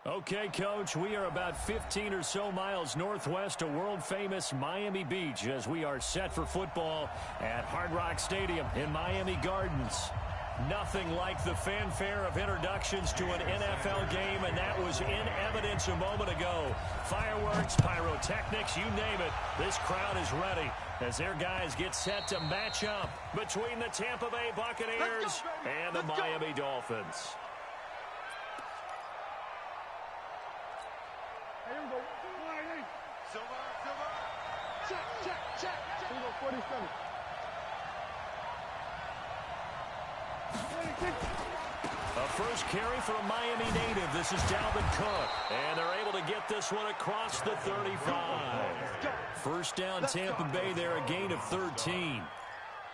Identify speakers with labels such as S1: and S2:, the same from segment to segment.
S1: Okay, Coach, we are about 15 or so miles northwest of world-famous Miami Beach as we are set for football at Hard Rock Stadium in Miami Gardens. Nothing like the fanfare of introductions to an NFL game, and that was in evidence a moment ago. Fireworks, pyrotechnics, you name it. This crowd is ready as their guys get set to match up between the Tampa Bay Buccaneers and the Miami Dolphins.
S2: Here we go. Silver. Check. Here we go, 47.
S1: A first carry for a Miami native. This is Dalvin Cook. And they're able to get this one across the 35. First down, Tampa Bay there, a gain of 13.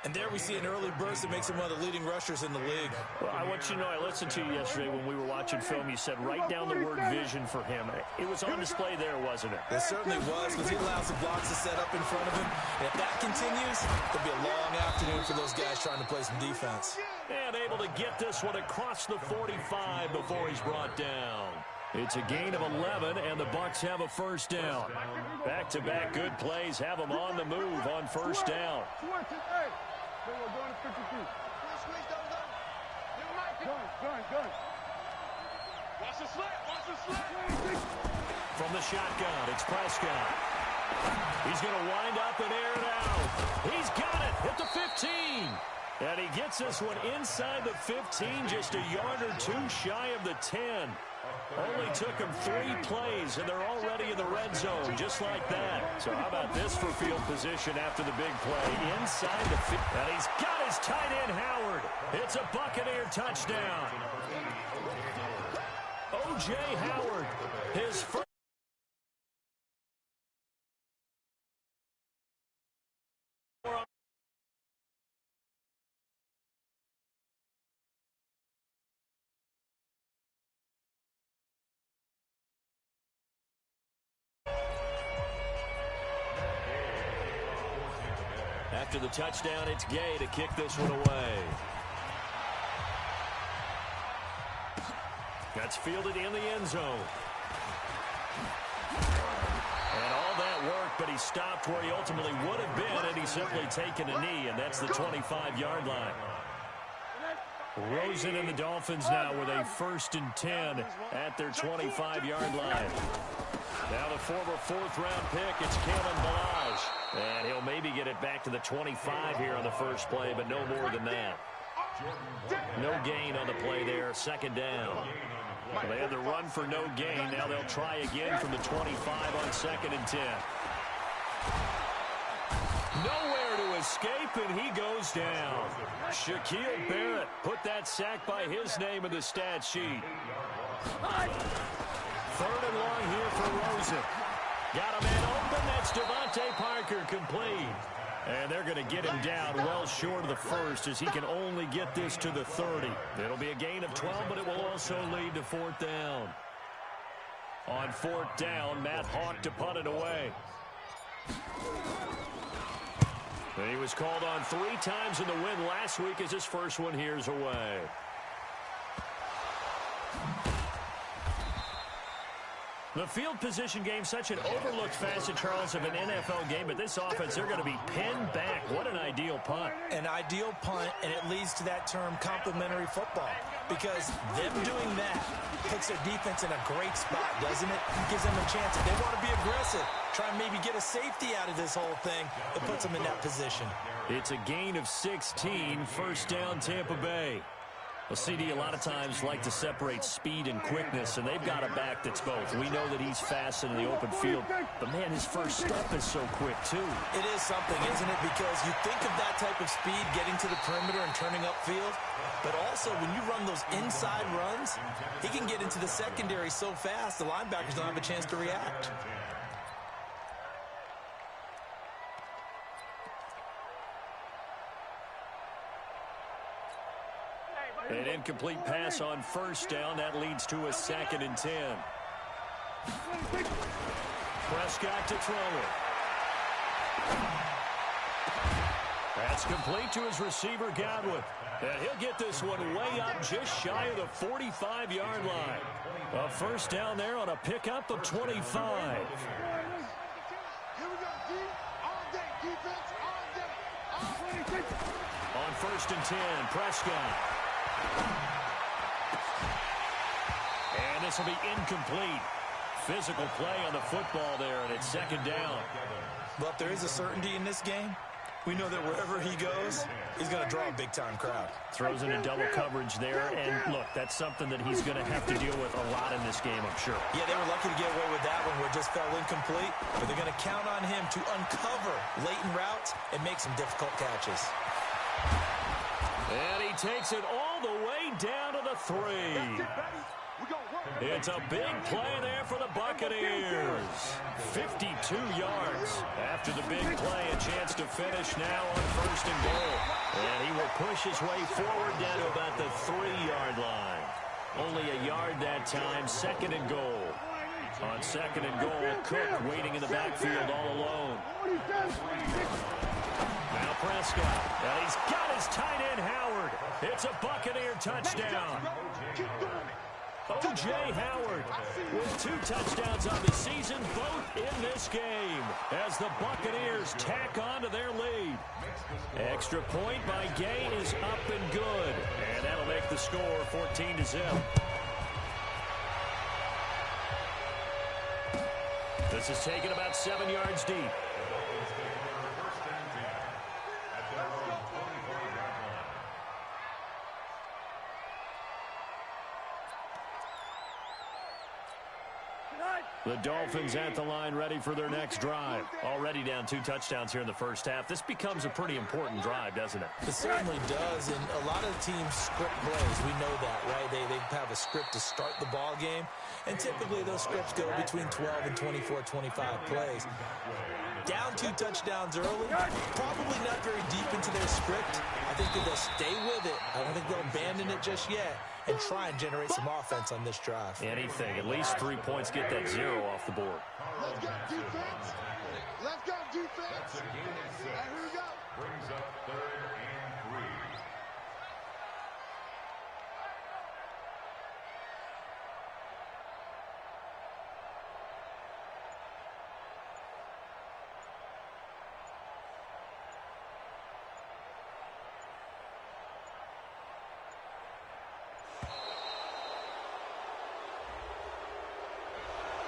S3: And there we see an early burst that makes him one of the leading rushers in the league.
S1: Well, I want you to know, I listened to you yesterday when we were watching film. You said write down the word vision for him. It was on display there, wasn't it?
S3: It certainly was, because he allows the blocks to set up in front of him. And if that continues, there'll be a long afternoon for those guys trying to play some defense.
S1: And able to get this one across the 45 before he's brought down. It's a gain of 11, and the Bucs have a first down. Back-to-back good plays have them on the move on first down.
S2: We're going to 52. Gun. Watch the slant.
S1: From the shotgun, it's Prescott. He's going to wind up and air it out. He's got it at the 15. And he gets this one inside the 15, just a yard or two shy of the 10. Only took him 3 plays, and they're already in the red zone, just like that. So how about this for field position after the big play? Inside the 50, and he's got his tight end, Howard. It's a Buccaneer touchdown. O.J. Howard, his first. After the touchdown, it's Gay to kick this one away. That's fielded in the end zone. And all that work, but he stopped where he ultimately would have been, and he's simply taken a knee, and that's the 25-yard line. Rosen and the Dolphins now with a 1st and 10 at their 25-yard line. Now the former 4th-round pick, it's Kalen Ballage. And he'll maybe get it back to the 25 here on the first play, but no more than that. No gain on the play there, 2nd down. They had the run for no gain. Now they'll try again from the 25 on 2nd and 10. Nowhere to escape, and he goes down. Shaquille Barrett put that sack by his name in the stat sheet. 3rd and long here for Rosen. Got a man open. That's Devontae Parker complete. And they're going to get him down well short of the first as he can only get this to the 30. It'll be a gain of 12, but it will also lead to 4th down. On 4th down, Matt Hawk to punt it away. And he was called on 3 times in the win last week as his first one here's away. The field position game, such an overlooked facet, Charles, of an NFL game, but this offense, they're going to be pinned back. What an ideal punt.
S3: An ideal punt, and it leads to that term complementary football, because them doing that puts their defense in a great spot, doesn't it? Gives them a chance. If they want to be aggressive, try and maybe get a safety out of this whole thing, it puts them in that position.
S1: It's a gain of 16, 1st down Tampa Bay. Well, CD a lot of times like to separate speed and quickness, and they've got a back that's both. We know that he's fast in the open field, but, man, his first step is so quick, too.
S3: It is something, isn't it? Because you think of that type of speed getting to the perimeter and turning upfield, but also when you run those inside runs, he can get into the secondary so fast the linebackers don't have a chance to react.
S1: An incomplete pass on 1st down. That leads to a 2nd and 10. Prescott to throw it. That's complete to his receiver, Godwin. And he'll get this one way up just shy of the 45-yard line. A first down there on a pickup of 25.
S2: Here we go, D. All day. Defense, all day. All day.
S1: On first and 10, Prescott. And this will be incomplete. Physical play on the football there, and it's second down.
S3: But there is a certainty in this game. We know that wherever he goes, he's going to draw a big-time crowd.
S1: Throws into double coverage there, and look, that's something that he's going to have to deal with a lot in this game, I'm sure.
S3: Yeah, they were lucky to get away with that one where it just fell incomplete, but they're going to count on him to uncover latent routes and make some difficult catches.
S1: And he takes it all the way down to the 3. It's a big play there for the Buccaneers. 52 yards. After the big play, a chance to finish now on first and goal. And he will push his way forward down to about the 3-yard line. Only a yard that time, second and goal. On second and goal, Cook waiting in the backfield all alone. Now Prescott. And he's got his tight end, Howard. It's a Buccaneer touchdown. O.J. Howard with 2 touchdowns on the season, both in this game, as the Buccaneers tack on to their lead. Extra point by Gay is up and good, and that'll make the score 14-0. This is taken about 7 yards deep. The Dolphins at the line ready for their next drive. Already down 2 touchdowns here in the first half. This becomes a pretty important drive, doesn't it?
S3: It certainly does, and a lot of the teams script plays. We know that, right? They have a script to start the ball game, and typically those scripts go between 12 and 24, 25 plays. Down 2 touchdowns early, probably not very deep into their script. I think that they'll stay with it. I don't think they'll abandon it just yet and try and generate some offense on this drive.
S1: Anything. At least 3 points, get that 0 off the board.
S2: Let's go, defense. Let's go, defense. And here we go.
S4: Brings up 3rd and 3.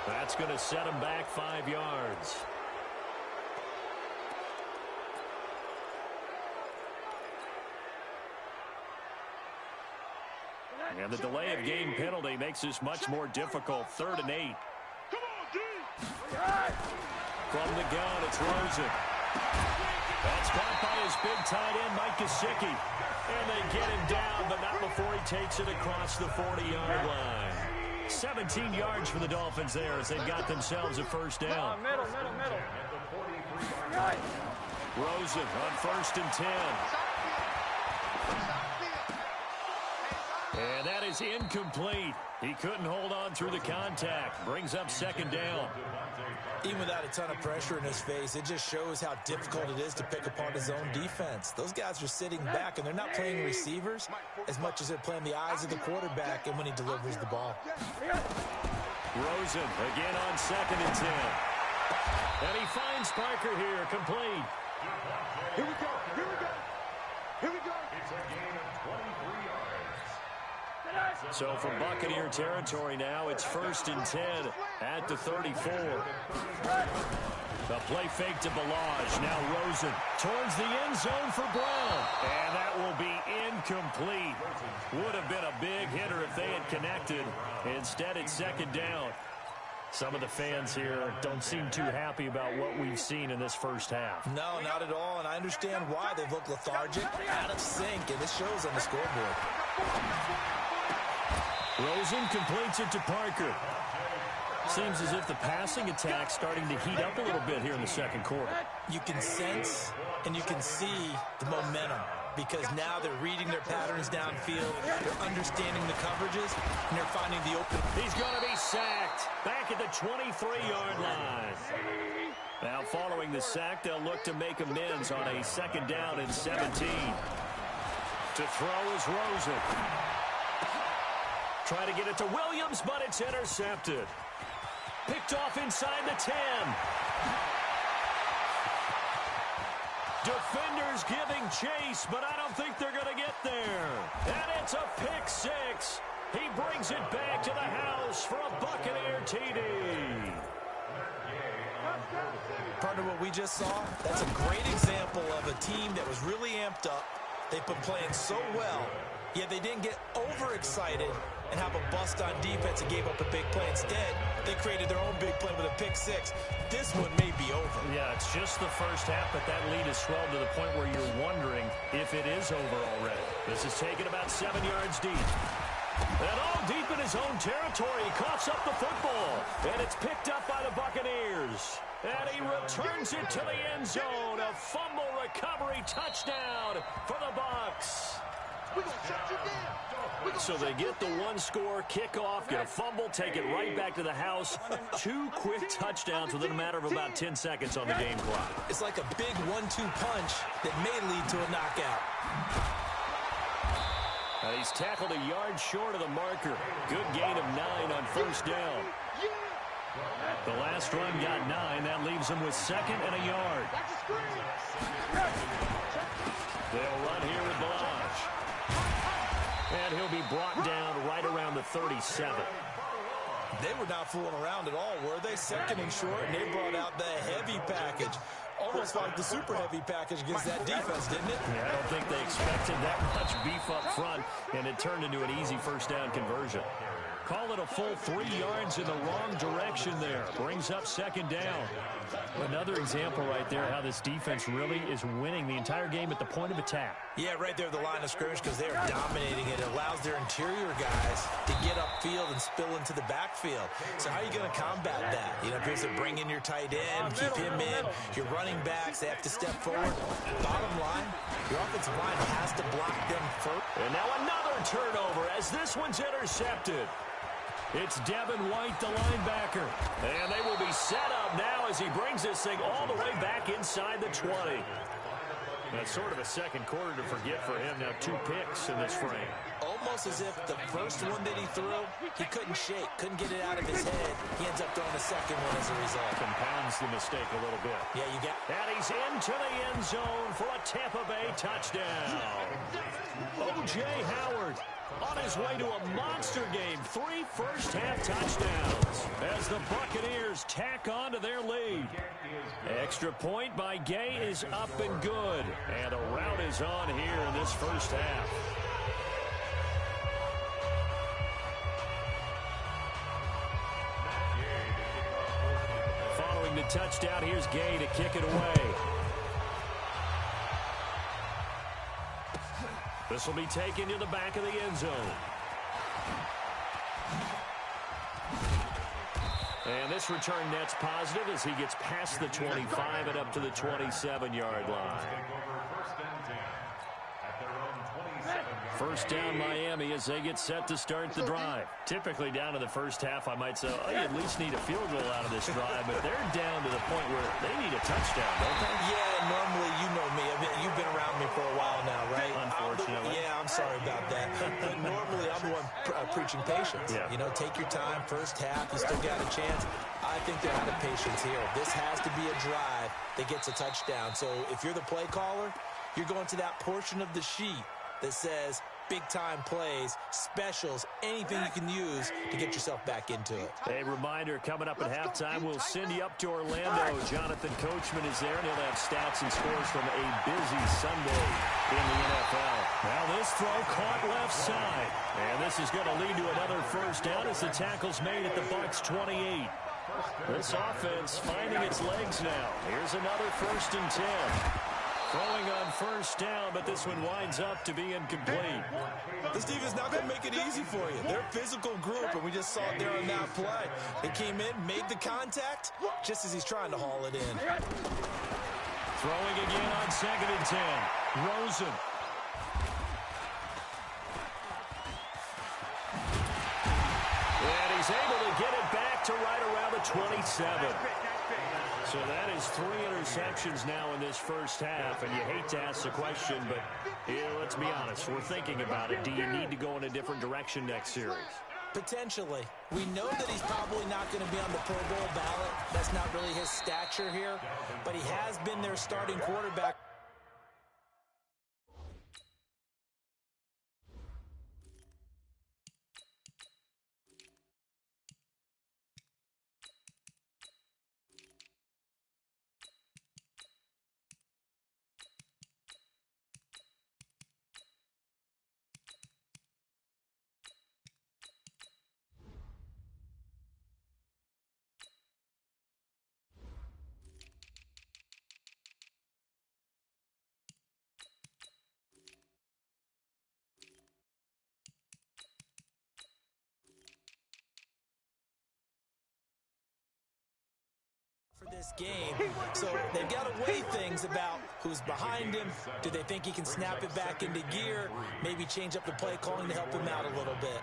S1: That's going to set him back 5 yards. And the delay of game penalty makes this much more difficult. 3rd and 8.
S2: Come on, D.
S1: From the gun, it's Rosen. That's caught by his big tight end, Mike Gesicki. And they get him down, but not before he takes it across the 40-yard line. 17 yards for the Dolphins there as they've got themselves a first down.
S2: Middle.
S1: Rosen on first and 10. And that is incomplete. He couldn't hold on through the contact. Brings up second down.
S3: Even without a ton of pressure in his face, it just shows how difficult it is to pick apart his own defense. Those guys are sitting back, and they're not playing receivers as much as they're playing the eyes of the quarterback and when he delivers the ball.
S1: Rosen again on second and 10. And he finds Parker here, complete.
S2: Here we go.
S4: It's a gain of 23 yards.
S1: So from Buccaneer territory now, it's first and 10 at the 34. The play fake to Balaj. Now Rosen towards the end zone for Brown. And that will be incomplete. Would have been a big hitter if they had connected. Instead, it's second down. Some of the fans here don't seem too happy about what we've seen in this first half.
S3: No, not at all, and I understand why. They've looked lethargic, out of sync, and this shows on the scoreboard.
S1: Rosen completes it to Parker. Seems as if the passing attack's starting to heat up a little bit here in the second quarter.
S3: You can sense and you can see the momentum because now they're reading their patterns downfield, they're understanding the coverages, and they're finding the open.
S1: He's going to be sacked back at the 23-yard line. Now following the sack, they'll look to make amends on a second down and 17. To throw is Rosen. Trying to get it to Williams, but it's intercepted. Picked off inside the 10. Defenders giving chase, but I don't think they're going to get there. And it's a pick six. He brings it back to the house for a Buccaneer TD.
S3: Part of what we just saw, that's a great example of a team that was really amped up. They've been playing so well, yet they didn't get overexcited and have a bust on defense and gave up a big play. Instead, they created their own big play with a pick six. This one may be over.
S1: Yeah, it's just the first half, but that lead has swelled to the point where you're wondering if it is over already. This is taken about 7 yards deep. And all deep in his own territory, he coughs up the football. And it's picked up by the Buccaneers. And he returns it to the end zone. A fumble recovery touchdown for the Bucs.
S2: We're going to shut you down.
S1: So they get the one-score kickoff, get a fumble, take it right back to the house. 2 quick touchdowns within a matter of about 10 seconds on the game clock.
S3: It's like a big 1-2 punch that may lead to a knockout.
S1: And he's tackled a yard short of the marker. Good gain of 9 on first down. The last run got 9. That leaves him with 2nd and a yard. They'll run here with Blanche. And he'll be brought down right around the 37.
S3: They were not fooling around at all, were they? 2nd and short, and they brought out the heavy package. Almost like the super heavy package against that defense, didn't it?
S1: Yeah, I don't think they expected that much beef up front, and it turned into an easy first down conversion. Call it a full 3 yards in the wrong direction there. Brings up 2nd down. Another example right there how this defense really is winning the entire game at the point of attack.
S3: Yeah, right there at the line of scrimmage because they are dominating it. It allows their interior guys to get upfield and spill into the backfield. So how are you going to combat that? You know, appears to bring in your tight end, keep him in. Your running backs, they have to step forward. Bottom line, your offensive line has to block them first.
S1: And now another turnover as this one's intercepted. It's Devin White, the linebacker. And they will be set up now as he brings this thing all the way back inside the 20. That's sort of a second quarter to forget for him. Now 2 picks in this frame.
S3: Almost as if the first one that he threw, he couldn't shake, couldn't get it out of his head. He ends up throwing the second one as a result.
S1: Compounds the mistake a little bit.
S3: Yeah, you got.
S1: And he's into the end zone for a Tampa Bay touchdown. O.J. Howard on his way to a monster game. 3 first-half touchdowns as the Buccaneers tack on to their lead. Extra point by Gay is up and good. And a rout is on here in this first half. Following the touchdown, here's Gay to kick it away. This will be taken to the back of the end zone. And this return net's positive as he gets past the 25 and up to the 27-yard line. First down Miami as they get set to start the drive. Typically down to the first half, I might say, oh, you at least need a field goal out of this drive, but they're down to the point where they need a touchdown, don't they?
S3: Yeah, normally, you know me. You've been around me for a while now, right?
S1: Unfortunately.
S3: Yeah, I'm sorry about that. But normally, I'm the one preaching patience.
S1: Yeah.
S3: You know, take your time, first half, you still got a chance. I think they're out of patience here. This has to be a drive that gets a touchdown. So if you're the play caller, you're going to that portion of the sheet that says big-time plays, specials, anything you can use to get yourself back into it.
S1: A reminder, coming up at halftime, we'll send you up to Orlando. Jonathan Coachman is there, and he'll have stats and scores from a busy Sunday in the NFL. Now this throw caught left side. And this is going to lead to another first down as the tackle's made at the Bucs 28. This offense finding its legs now. Here's another 1st and 10. Throwing on first down, but this one winds up to be incomplete.
S3: This defense not going to make it easy for you. They're a physical group, and we just saw it there on that play. They came in, made the contact, just as he's trying to haul it in.
S1: Throwing again on 2nd and 10. Rosen. And he's able to get it back to right around the 27. So that is 3 interceptions now in this first half, and you hate to ask the question, but yeah, let's be honest. We're thinking about it. Do you need to go in a different direction next series?
S3: Potentially. We know that he's probably not going to be on the Pro Bowl ballot. That's not really his stature here, but he has been their starting quarterback. For this game, so they've got to weigh things about who's behind him. Do they think he can snap it back into gear? Maybe change up the play calling to help him out a little bit.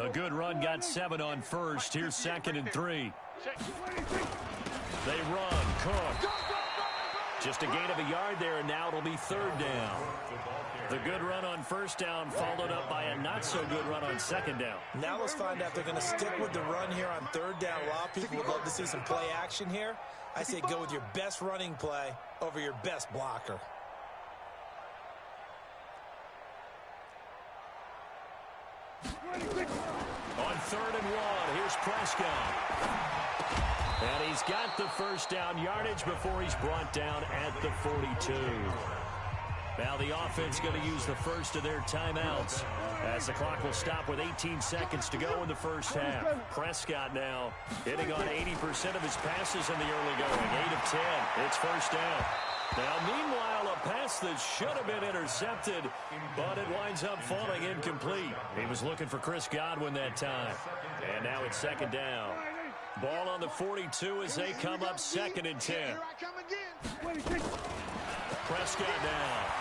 S1: A good run got 7 on first. Here's 2nd and 3. They run. Cook. Just a gain of a yard there, and now it'll be 3rd down. The good run on 1st down followed up by a not-so-good run on 2nd down.
S3: Now let's find out if they're going to stick with the run here on 3rd down. A lot of people would love to see some play action here. I say go with your best running play over your best blocker.
S1: On 3rd and 1, here's Prescott. And he's got the 1st down yardage before he's brought down at the 42. Now the offense going to use the first of their timeouts as the clock will stop with 18 seconds to go in the first half. Prescott now hitting on 80% of his passes in the early going. 8 of 10. It's 1st down. Now, meanwhile, a pass that should have been intercepted, but it winds up falling incomplete. He was looking for Chris Godwin that time. And now it's 2nd down. Ball on the 42 as they come up 2nd and 10. Prescott now.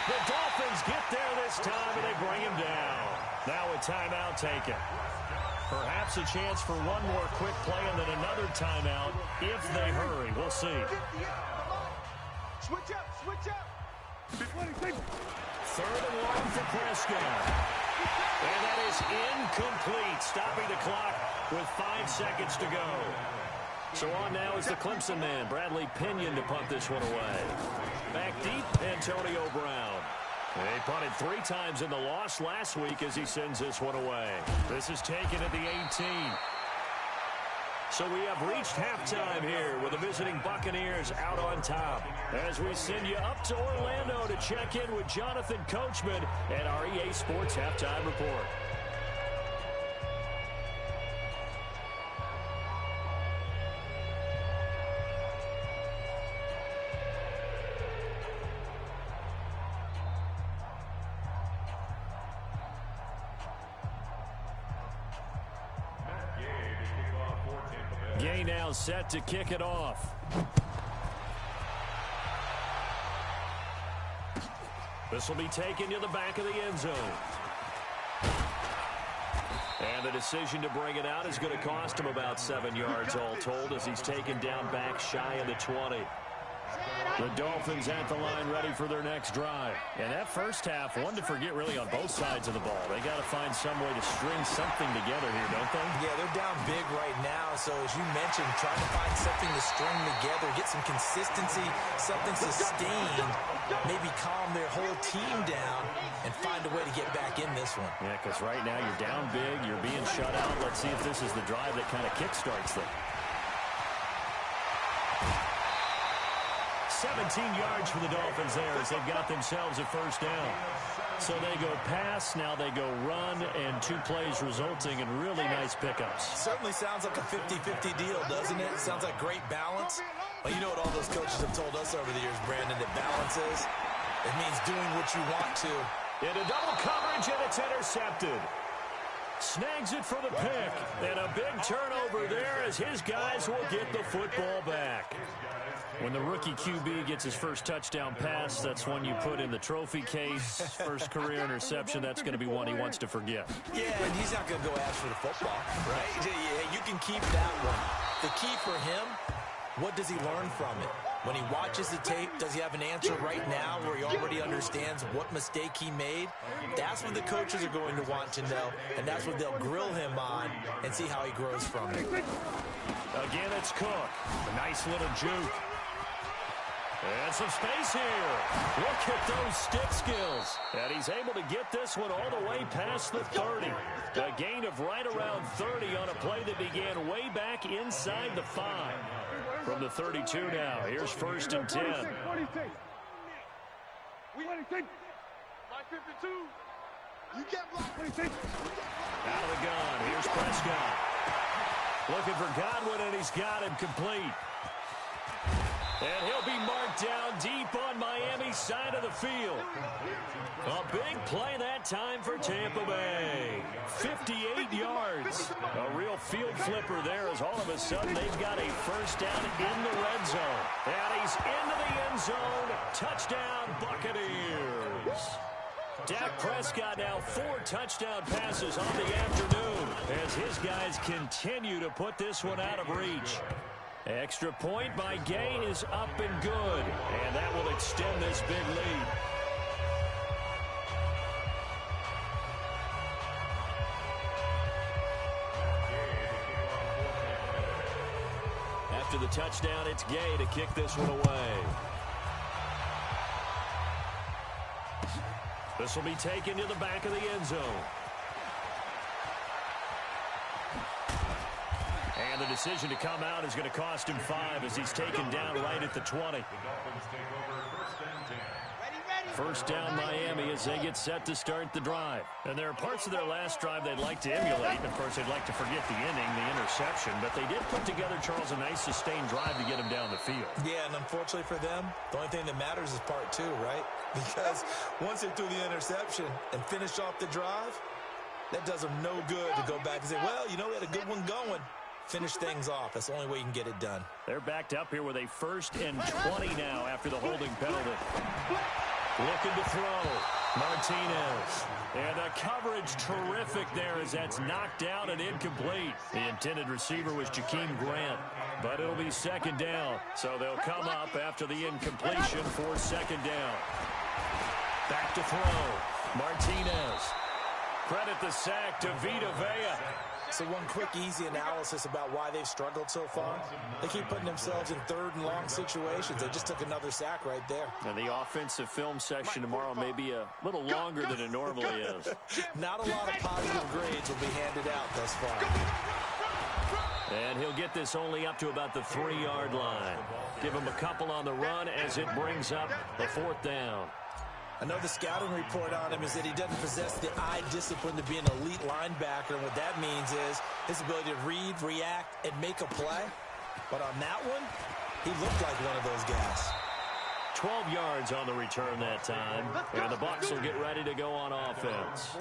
S1: The Dolphins get there this time, and they bring him down. Now a timeout taken. Perhaps a chance for one more quick play and then another timeout if they hurry. We'll see.
S2: Switch up, switch up.
S1: 3rd and 1 for Prescott. And that is incomplete, stopping the clock with 5 seconds to go. So on now is the Clemson man, Bradley Pinion, to punt this one away. Back deep, Antonio Brown. They punted 3 times in the loss last week as he sends this one away. This is taken at the 18. So we have reached halftime here with the visiting Buccaneers out on top. As we send you up to Orlando to check in with Jonathan Coachman at our EA Sports Halftime Report. Gay now set to kick it off. This will be taken to the back of the end zone. And the decision to bring it out is going to cost him about 7 yards all told as he's taken down back shy of the 20. The Dolphins at the line ready for their next drive. And that first half, one to forget really on both sides of the ball. They got to find some way to string something together here, don't they?
S3: Yeah, they're down big right now. So as you mentioned, trying to find something to string together, get some consistency, something sustained, maybe calm their whole team down and find a way to get back in this one.
S1: Yeah, because right now you're down big, you're being shut out. Let's see if this is the drive that kind of kickstarts them. 17 yards for the Dolphins there as they've got themselves a 1st down. So they go pass, now they go run, and 2 plays resulting in really nice pickups.
S3: Certainly sounds like a 50-50 deal, doesn't it? Sounds like great balance. Well, you know what all those coaches have told us over the years, Brandon, that balance is? It means doing what you want to.
S1: Into double coverage, and it's intercepted. Snags it for the pick, and a big turnover there as his guys will get the football back. When the rookie QB gets his first touchdown pass, that's one you put in the trophy case. First career interception, that's going to be one he wants to forget.
S3: Yeah, and he's not going to go ask for the football, right? You can keep that one. The key for him, what does he learn from it? When he watches the tape, does he have an answer right now where he already understands what mistake he made? That's what the coaches are going to want to know, and that's what they'll grill him on and see how he grows from it.
S1: Again, it's Cook. A nice little juke. And some space here. Look at those stick skills. And he's able to get this one all the way past the 30. A gain of right around 30 on a play that began way back inside the 5. From the 32 now, here's 1st and 10.
S2: Out
S1: Out of the gun, here's Prescott. Looking for Godwin, and he's got him complete. And he'll be marked down deep on Miami's side of the field. A big play that time for Tampa Bay. 58 yards. A real field flipper there as all of a sudden they've got a first down in the red zone. And he's into the end zone. Touchdown, Buccaneers. Dak Prescott now 4 touchdown passes on the afternoon as his guys continue to put this one out of reach. Extra point by Gay is up and good, and that will extend this big lead. After the touchdown, it's Gay to kick this one away. This will be taken to the back of the end zone. And the decision to come out is going to cost him 5 as he's taken down right at the 20. First down Miami as they get set to start the drive. And there are parts of their last drive they'd like to emulate. And, of course, they'd like to forget the inning, the interception. But they did put together, Charles, a nice sustained drive to get him down the field.
S3: Yeah, and unfortunately for them, the only thing that matters is part 2, right? Because once they threw the interception and finished off the drive, that does them no good to go back and say, well, you know, we had a good one going. Finish things off. That's the only way you can get it done.
S1: They're backed up here with a 1st and 20 now after the holding penalty. Looking to throw. Martinez. And the coverage terrific there as that's knocked down and incomplete. The intended receiver was Jakeem Grant. But it'll be 2nd down. So they'll come up after the incompletion for 2nd down. Back to throw. Martinez. Credit the sack to Vita Vea.
S3: So one quick, easy analysis about why they've struggled so far. They keep putting themselves in 3rd and long situations. They just took another sack right there.
S1: And the offensive film session tomorrow may be a little longer than it normally is.
S3: Not a lot of positive grades will be handed out thus far.
S1: And he'll get this only up to about the 3-yard line. Give him a couple on the run as it brings up the 4th down.
S3: I know the scouting report on him is that he doesn't possess the eye discipline to be an elite linebacker. And what that means is his ability to read, react, and make a play. But on that one, he looked like one of those guys.
S1: 12 yards on the return that time. And the Bucs will get ready to go on offense.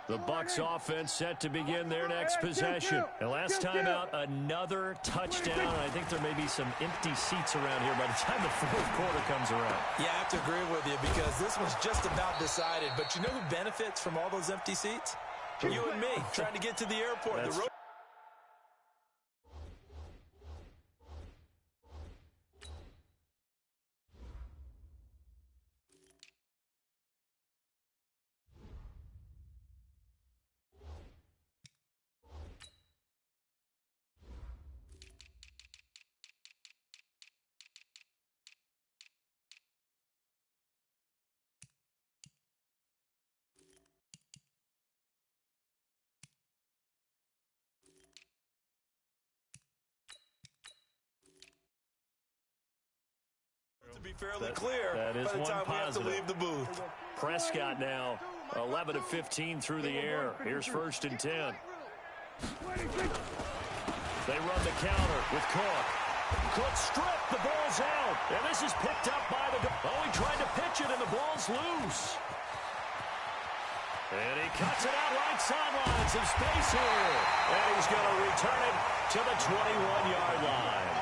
S1: The Bucs offense set to begin their next possession. And last time out, another touchdown. I think there may be some empty seats around here by the time the 4th quarter comes around.
S3: Yeah, I have to agree with you because this was just about decided. But you know who benefits from all those empty seats? You and me, trying to get to the airport. The road. To be fairly clear,
S1: that is
S3: by the
S1: one
S3: time we have to
S1: positive.
S3: leave the booth.
S1: Prescott now 11 of 15 through the air. Here's 1st and 10. They run the counter with Cook. Cook stripped. The ball's out. And this is picked up by the... Oh, he tried to pitch it, and the ball's loose. And he cuts it out right sideline. Some space here. And he's going to return it to the 21-yard line.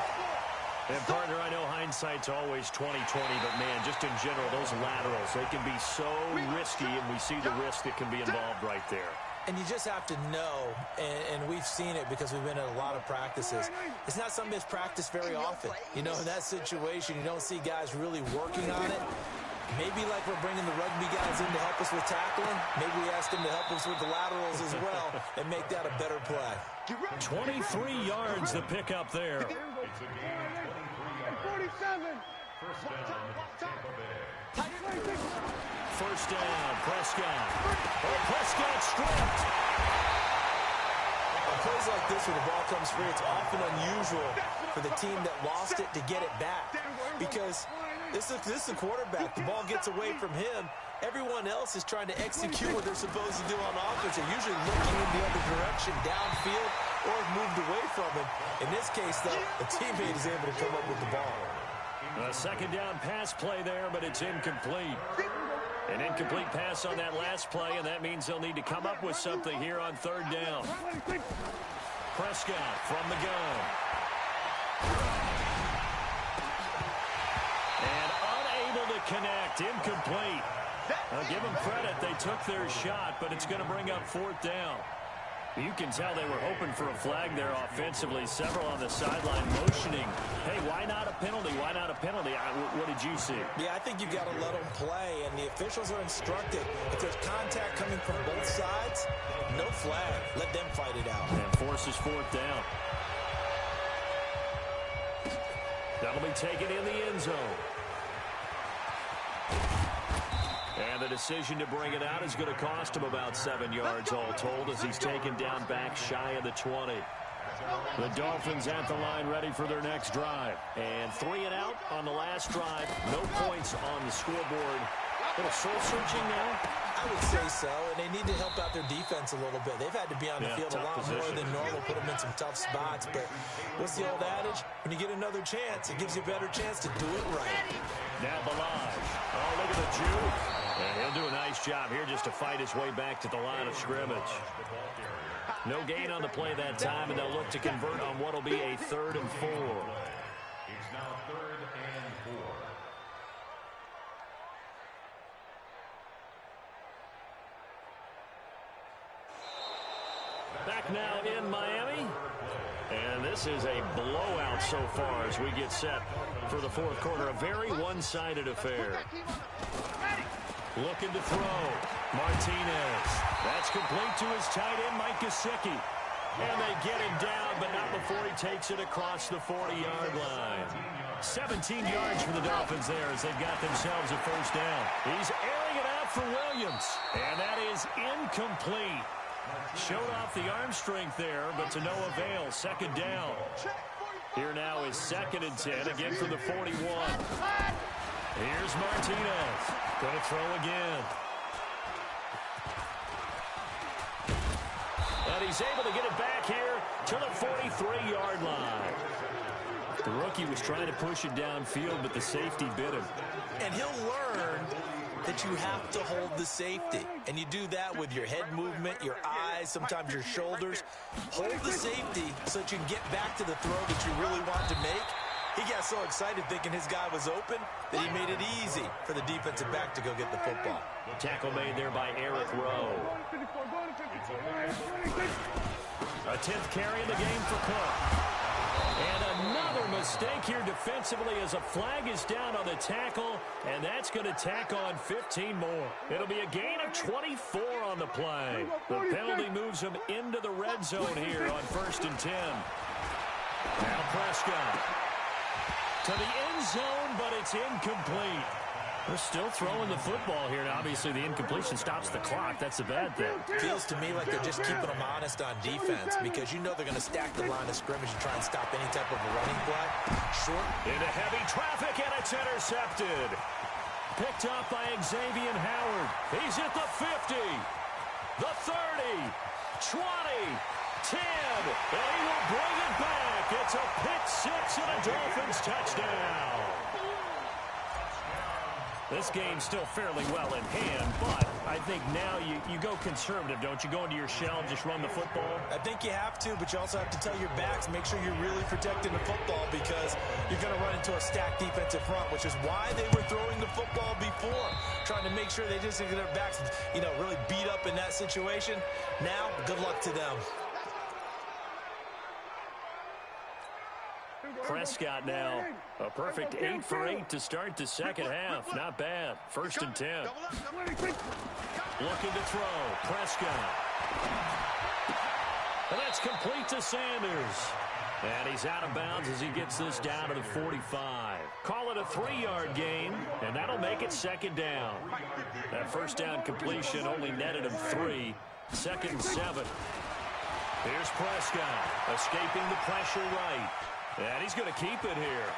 S1: And, partner, I know hindsight's always 20/20, but, man, just in general, those laterals, they can be so risky, and we see the risk that can be involved right there.
S3: And you just have to know, and we've seen it because we've been at a lot of practices, it's not something that's practiced very often. You know, in that situation, you don't see guys really working on it. Maybe like we're bringing the rugby guys in to help us with tackling, maybe we ask them to help us with the laterals as well and make that a better play.
S1: 23 yards the pickup there.
S4: It's a game 23 yards. First down, Tampa Bay.
S1: First down, Prescott. Oh, Prescott stripped.
S3: On plays like this where the ball comes free, it's often unusual for the team that lost it to get it back. Because this is the quarterback. The ball gets away from him. Everyone else is trying to execute what they're supposed to do on offense. They're usually looking in the other direction, downfield, or moved away from him. In this case, though, the teammate is able to come up with the ball.
S1: A second down pass play there, but it's incomplete. An incomplete pass on that last play, and that means they'll need to come up with something here on third down. Prescott from the gun. And unable to connect. Incomplete. I'll give them credit. They took their shot, but it's going to bring up fourth down. You can tell they were hoping for a flag there offensively. Several on the sideline motioning. Hey, why not a penalty? Why not a penalty? What did you see?
S3: Yeah, I think you've got to let them play, and the officials are instructed. If there's contact coming from both sides, no flag. Let them fight it out.
S1: And forces fourth down. That'll be taken in the end zone. And the decision to bring it out is going to cost him about 7 yards all told as he's taken down back shy of the 20. The Dolphins at the line ready for their next drive. And 3 and out on the last drive. No points on the scoreboard. A little soul-searching now?
S3: I would say so, and they need to help out their defense a little bit. They've had to be on the field a lot more than normal, put them in some tough spots. But what's the old adage? When you get another chance, it gives you a better chance to do it right.
S1: Now Balaj. Oh, look at the juke. And he'll do a nice job here just to fight his way back to the line of scrimmage. No gain on the play that time, and they'll look to convert on what will be a 3rd and 4.
S4: It's now 3rd and 4.
S1: Back now in Miami. And this is a blowout so far as we get set for the fourth quarter. A very one-sided affair. Looking to throw. Martinez. That's complete to his tight end, Mike Gesicki. And they get him down, but not before he takes it across the 40-yard line. 17 yards for the Dolphins there as they've got themselves a first down. He's airing it out for Williams. And that is incomplete. Showed off the arm strength there, but to no avail. Second down. Here now is 2nd and 10, again from the 41. Here's Martinez. Going to throw again. And he's able to get it back here to the 43-yard line. The rookie was trying to push it downfield, but the safety bit him.
S3: And he'll learn that you have to hold the safety. And you do that with your head movement, your eyes, sometimes your shoulders. Hold the safety so that you can get back to the throw that you really want to make. He got so excited thinking his guy was open that he made it easy for the defensive back to go get the football.
S1: Tackle made there by Eric Rowe. A 10th carry in the game for Cook. And another mistake here defensively as a flag is down on the tackle, and that's going to tack on 15 more. It'll be a gain of 24 on the play. The penalty moves them into the red zone here on 1st and 10. Now Prescott to the end zone, but it's incomplete. They're still throwing the football here, and obviously the incompletion stops the clock. That's a bad thing.
S3: Feels to me like they're just keeping them honest on defense because you know they're going to stack the line of scrimmage and try and stop any type of a running play. Short.
S1: Into heavy traffic, and it's intercepted. Picked up by Xavier Howard. He's at the 50, the 30, 20, 10, and he will bring it back. It's a pick six and a Dolphins touchdown. This game's still fairly well in hand, but I think now you go conservative, don't you? Go into your shell and just run the football?
S3: I think you have to, but you also have to tell your backs, make sure you're really protecting the football because you're going to run into a stacked defensive front, which is why they were throwing the football before, trying to make sure they just get their backs, really beat up in that situation. Now, good luck to them.
S1: Prescott now, a perfect 8 for 8 to start the second half. Not bad. 1st and 10. Looking to throw. Prescott. And that's complete to Sanders. And he's out of bounds as he gets this down to the 45. Call it a 3-yard gain, and that'll make it 2nd down. That 1st down completion only netted him 3. 2nd and 7. Here's Prescott, escaping the pressure right. And he's going to keep it here.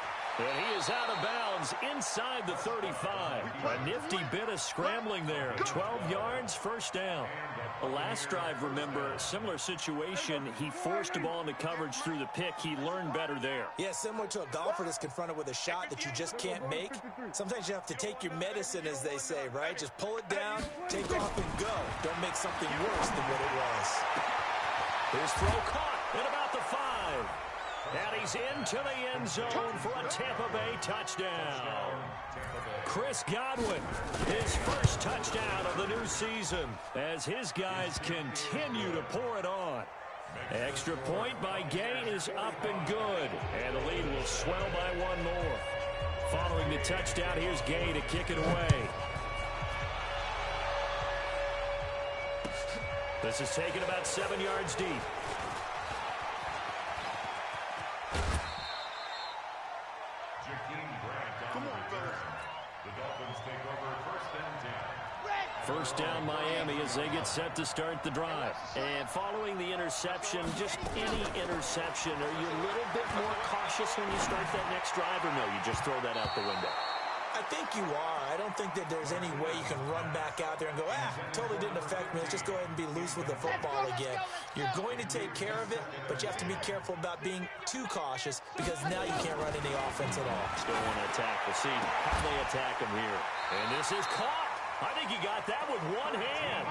S1: And he is out of bounds inside the 35. A nifty bit of scrambling there. 12 yards, 1st down. The last drive, remember, similar situation. He forced the ball into coverage through the pick. He learned better there.
S3: Yeah, similar to a golfer that's confronted with a shot that you just can't make. Sometimes you have to take your medicine, as they say, right? Just pull it down, take off, and go. Don't make something worse than what it was.
S1: His throw caught at about the 5. And he's into the end zone for a Tampa Bay touchdown. Chris Godwin, his 1st touchdown of the new season as his guys continue to pour it on. Extra point by Gay is up and good. And the lead will swell by 1 more. Following the touchdown, here's Gay to kick it away. This is taken about 7 yards deep. First down Miami as they get set to start the drive. And following the interception, just any interception, are you a little bit more cautious when you start that next drive, or no, you just throw that out the window?
S3: I think you are. I don't think that there's any way you can run back out there and go, totally didn't affect me. Let's just go ahead and be loose with the football again. You're going to take care of it, but you have to be careful about being too cautious because now you can't run any offense at all.
S1: Still want to attack. We'll see how they attack him here. And this is caught. I think he got that with one hand.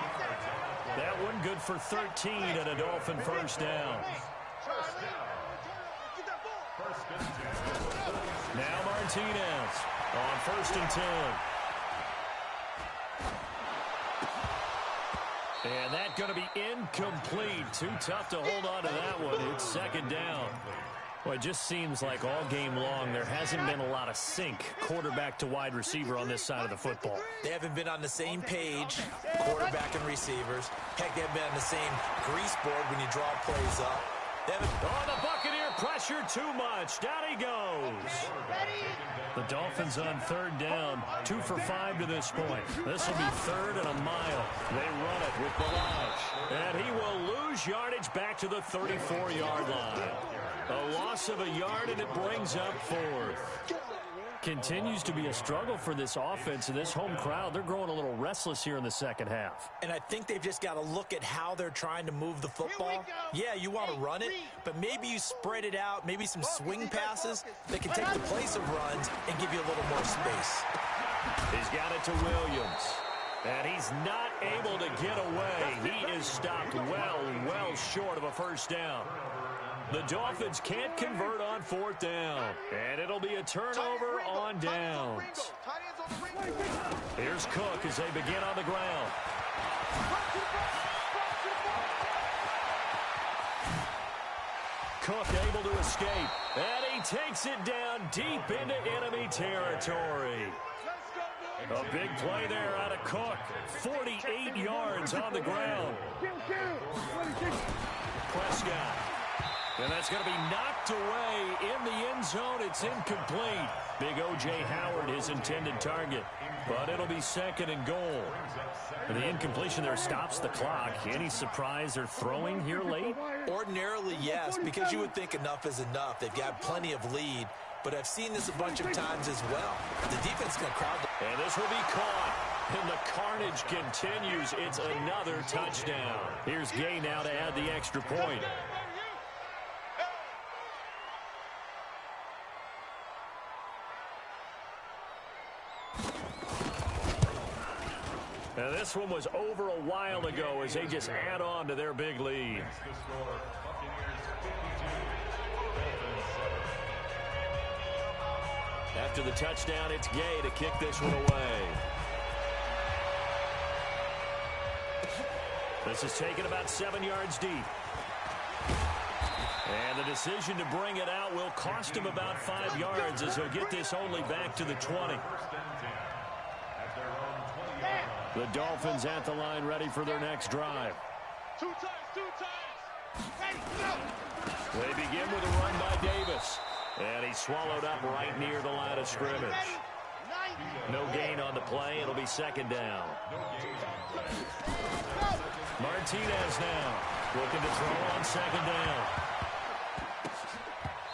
S1: That one good for 13 and a Dolphin 1st down. Now Martinez on 1st and 10. And that's going to be incomplete. Too tough to hold on to that one. It's 2nd down. Well, it just seems like all game long there hasn't been a lot of sync quarterback to wide receiver on this side of the football.
S3: They haven't been on the same page, quarterback and receivers. Heck, they haven't been on the same grease board when you draw plays up. They haven't...
S1: Oh, the Buccaneer pressure too much. Down he goes. The Dolphins on 3rd down, 2 for 5 to this point. This will be 3rd and a mile. They run it with Balaj. And he will lose yardage back to the 34-yard line. A loss of a yard, and it brings up 4th. Continues to be a struggle for this offense and this home crowd. They're growing a little restless here in the 2nd half.
S3: And I think they've just got to look at how they're trying to move the football. Yeah, you want to run it, but maybe you spread it out, maybe some swing passes that can take the place of runs and give you a little more space.
S1: He's got it to Williams. And he's not able to get away. He is stopped well short of a 1st down. The Dolphins can't convert on 4th down. And it'll be a turnover on downs. Here's Cook as they begin on the ground. Cook able to escape. And he takes it down deep into enemy territory. A big play there out of Cook. 48 yards on the ground. Prescott. And that's going to be knocked away in the end zone. It's incomplete. Big O.J. Howard, his intended target. But it'll be 2nd and goal. And the incompletion there stops the clock. Any surprise they're throwing here late?
S3: Ordinarily, yes, because you would think enough is enough. They've got plenty of lead. But I've seen this a bunch of times as well. The defense is going to crowd.
S1: And this will be caught. And the carnage continues. It's another touchdown. Here's Gay now to add the extra point. And this one was over a while ago as they just add on to their big lead. After the touchdown, it's Gay to kick this one away. This is taken about 7 yards deep. And the decision to bring it out will cost him about 5 yards as he'll get this only back to the 20. The Dolphins at the line ready for their next drive.
S2: Two times. Ready, go.
S1: They begin with a run by Davis. And he's swallowed up right near the line of scrimmage. No gain on the play. It'll be second down. Martinez now looking to throw on second down.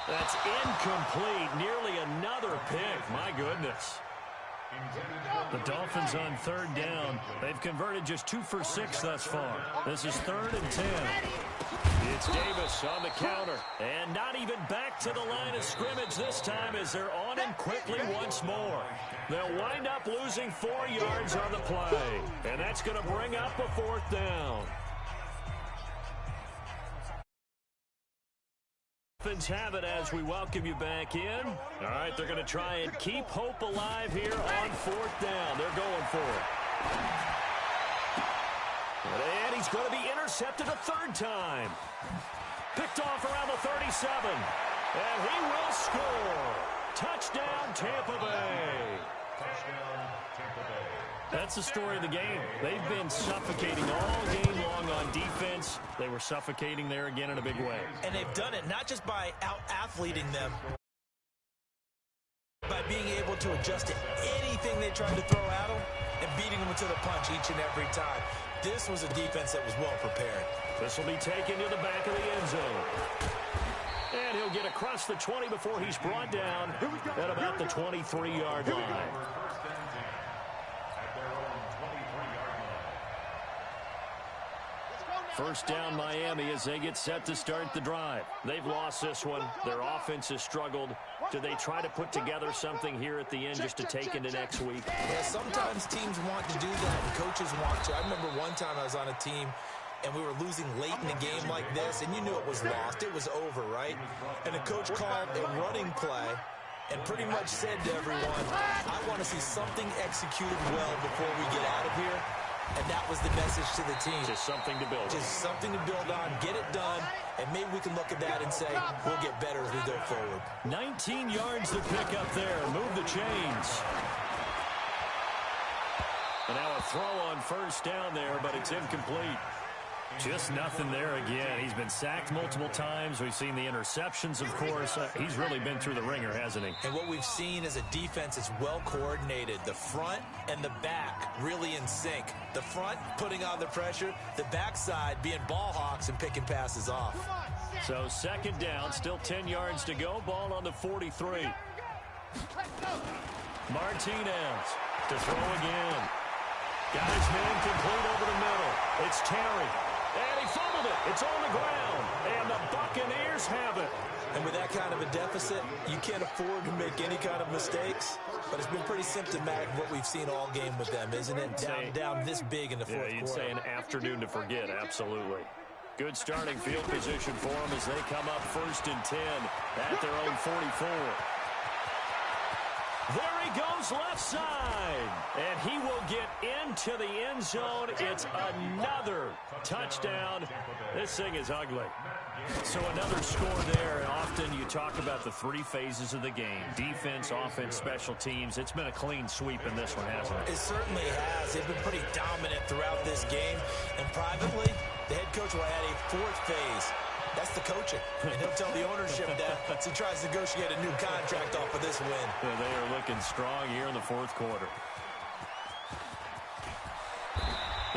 S1: That's incomplete. Nearly another pick. My goodness. The Dolphins on third down. They've converted just 2 for 6 thus far. This is 3rd and 10. It's Davis on the counter. And not even back to the line of scrimmage this time as they're on him quickly once more. They'll wind up losing 4 yards on the play. And that's going to bring up a 4th down. Dolphins have it as we welcome you back in. All right, they're going to try and keep hope alive here on 4th down. They're going for it. And he's going to be intercepted a 3rd time. Picked off around the 37. And he will score. Touchdown, Tampa Bay. That's the story of the game. They've been suffocating all game long on defense. They were suffocating there again in a big way.
S3: And they've done it not just by out-athleting them, by being able to adjust to anything they tried to throw at them and beating them to the punch each and every time. This was a defense that was well prepared.
S1: This will be taken to the back of the end zone. And he'll get across the 20 before he's brought down at about the 23-yard line. First down Miami as they get set to start the drive. They've lost this one. Their offense has struggled. Do they try to put together something here at the end just to take into next week?
S3: Yeah, sometimes teams want to do that and coaches want to. I remember one time I was on a team and we were losing late in a game like this, and you knew it was lost. It was over, right? And the coach called a running play and pretty much said to everyone, I want to see something executed well before we get out of here. And that was the message to the team.
S1: Just something to build on.
S3: Just something to build on, get it done, and maybe we can look at that and say, we'll get better as we go forward.
S1: 19 yards to pick up there. Move the chains. And now a throw on first down there, but it's incomplete. Just nothing there again. He's been sacked multiple times. We've seen the interceptions, of course. He's really been through the ringer, hasn't he?
S3: And what we've seen is a defense that's well coordinated. The front and the back really in sync. The front putting on the pressure. The backside being ball hawks and picking passes off.
S1: So second down, still 10 yards to go. Ball on the 43. Martinez to throw again. Got his man complete over the middle. It's Terry. And he fumbled it. It's on the ground. And the Buccaneers have it.
S3: And with that kind of a deficit, you can't afford to make any kind of mistakes. But it's been pretty symptomatic of what we've seen all game with them, isn't it? Down this big in the fourth quarter.
S1: You'd say an afternoon to forget, absolutely. Good starting field position for them as they come up 1st and 10 at their own 44. There he goes left side. And he will get into the end zone. It's another touchdown. This thing is ugly. So another score there. And often you talk about the 3 phases of the game. Defense, offense, special teams. It's been a clean sweep in this one, hasn't it?
S3: It certainly has. They've been pretty dominant throughout this game. And privately, the head coach will add a 4th phase. That's the coaching. And he'll tell the ownership that as he tries to negotiate a new contract off of this win.
S1: Yeah, they are looking strong here in the 4th quarter.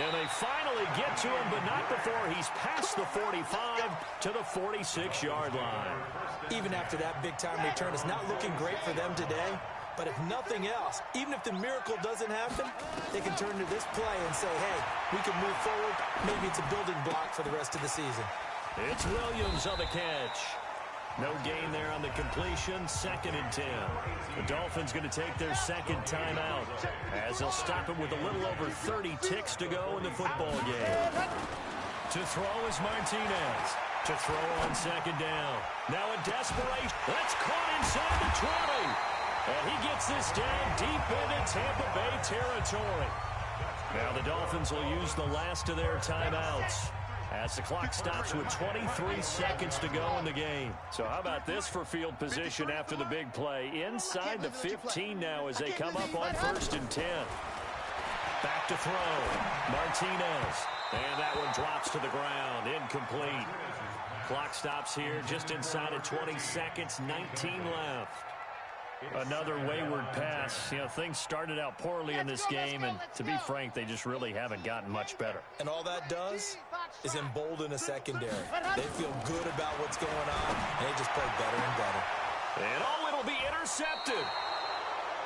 S1: And they finally get to him, but not before he's past the 45 to the 46-yard line.
S3: Even after that big-time return, it's not looking great for them today. But if nothing else, even if the miracle doesn't happen, they can turn to this play and say, hey, we can move forward. Maybe it's a building block for the rest of the season.
S1: It's Williams on the catch. No gain there on the completion. 2nd and 10. The Dolphins going to take their second timeout as they'll stop it with a little over 30 ticks to go in the football game. To throw is Martinez. To throw on 2nd down. Now a desperation. That's caught inside the 20. And he gets this down deep into Tampa Bay territory. Now the Dolphins will use the last of their timeouts as the clock stops with 23 seconds to go in the game. So how about this for field position after the big play? Inside the 15 now as they come up on 1st and 10. Back to throw. Martinez. And that one drops to the ground. Incomplete. Clock stops here just inside of 20 seconds. 19 left. Another wayward pass. You know, things started out poorly in this game, and to be frank, they just really haven't gotten much better.
S3: And all that does is embolden a secondary. They feel good about what's going on, and they just play better and better.
S1: And it'll be intercepted.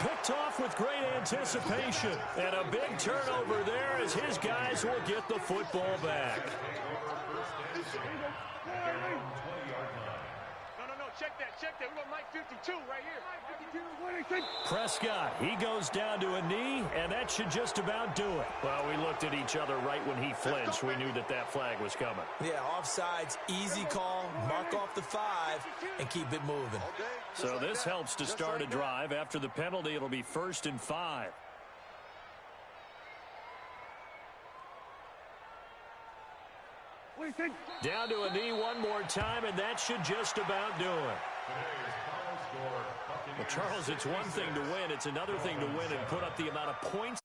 S1: Picked off with great anticipation. And a big turnover there as his guys will get the football back.
S4: Check that. We got Mike 52 right here.
S1: Prescott, he goes down to a knee, and that should just about do it. Well, we looked at each other right when he flinched. We knew that flag was coming.
S3: Yeah, offsides, easy call, mark off the 5, and keep it moving.
S1: So this helps to start a drive. After the penalty, it'll be 1st and 5. Down to a knee one more time, and that should just about do it. Well, Charles, it's one thing to win. It's another thing to win and put up the amount of points